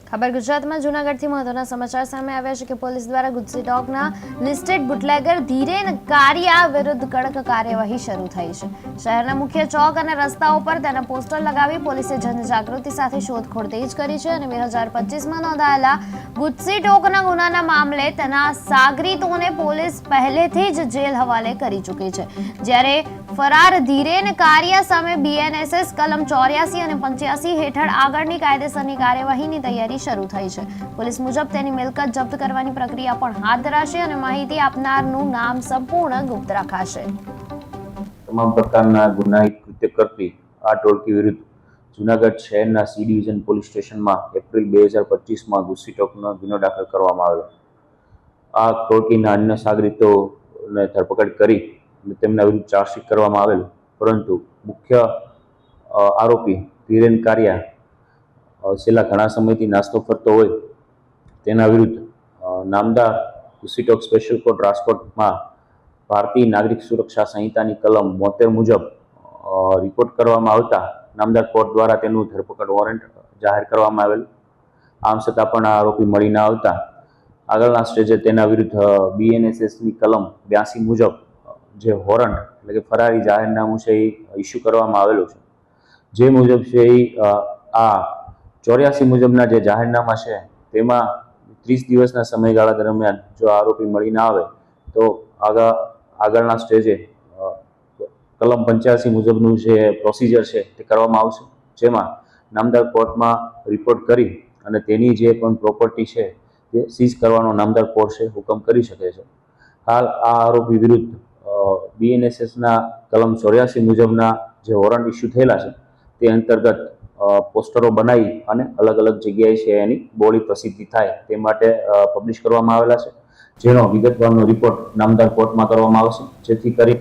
ખબર ગુજરાતમાં જૂનાગઢથી મહત્વના સમાચાર સામે આવ્યા છે કે પોલીસ દ્વારા ગુજસી ડોગના લિસ્ટેડ બુટલેગર ધીરેન કારિયા વિરુદ્ધ કડક કાર્યવાહી શરૂ થઈ છે। શહેરના મુખ્ય ચોક અને રસ્તાઓ પર તેના પોસ્ટર લગાવી પોલીસે જનજાગૃતિ સાથે શોધખોળ તેજ કરી છે અને 2025માં નોંધાયેલા ગુજસી ડોગના ગુનાના મામલે તેના સાગરીતોને પોલીસ પહેલેથી જ જેલ હવાલે કરી ચૂકી છે। જ્યારે ફરાર ધીરેન કારિયા સામે બીએનએસએસ કલમ 84 અને 85 હેઠળ આગળની કાયદેસરની કાર્યવાહીની તૈયારી શરૂ થઈ છે। પોલીસ મુજબ તેની મિલકત જપ્ત કરવાની પ્રક્રિયા પણ હાથ ધરાશે અને માહિતી આપનારનું નામ સંપૂર્ણ ગુપ્ત રખાશે। તમામ પ્રકારના ગુનાહિત કૃત્ય કરતી આ ટોળકી વિરુદ્ધ જૂનાગઢ શહેરના સી ડિવિઝન પોલીસ સ્ટેશનમાં એપ્રિલ 2025માં ગુસ્સી ટોકનો ગુનો દાખલ કરવામાં આવેલો। આ ટોળકીના અન્ય સાગરીતોને ધરપકડ કરી તેમના વિરુદ્ધ ચાર્જશીટ કરવામાં આવેલ, પરંતુ મુખ્ય આરોપી ધીરેન કારિયા છેલ્લા ઘણા સમયથી નાસ્તો કરતો હોય તેના વિરુદ્ધ નામદાર ગુસ્સી ટોક સ્પેશિયલ કોર્ટ રાજકોટમાં ભારતીય નાગરિક સુરક્ષા સંહિતાની કલમ 72 મુજબ રિપોર્ટ કરવામાં આવતા નામદાર કોર્ટ દ્વારા તેનું ધરપકડ વોરંટ જાહેર કરવામાં આવેલ। આમ છતાં પણ આ આરોપી મળી ન આવતા આગળના સ્ટેજે તેના વિરુદ્ધ બીએનએસએસની કલમ 82 મુજબ જે વોરંટ એટલે કે ફરારી જાહેરનામું છે એ ઇસ્યુ કરવામાં આવેલું છે। જે મુજબ છે એ આ 84 મુજબના જે જાહેરનામા છે તેમાં 30 દિવસના સમયગાળા દરમિયાન જો આરોપી મળી ના આવે તો આગળના સ્ટેજે કલમ 85 મુજબનું જે પ્રોસિજર છે તે કરવામાં આવશે, જેમાં નામદાર કોર્ટમાં રિપોર્ટ કરી અને તેની જે પણ પ્રોપર્ટી છે તે સીઝ કરવાનો નામદાર કોર્ટ છે હુકમ કરી શકે છે। હાલ આ આરોપી વિરુદ્ધ બીએનએસએસના કલમ 84 મુજબના જે વોરંટ ઇસ્યુ થયેલા છે તે અંતર્ગત પોસ્ટરો બનાવી અને અલગ અલગ જગ્યાએ છે એની બોડી પ્રસિદ્ધિ થાય તે માટે પબ્લિશ કરવામાં આવેલા છે, જેનો વિગતવારનો રિપોર્ટ નામદાર કોર્ટમાં કરવામાં આવશે, જેથી કરી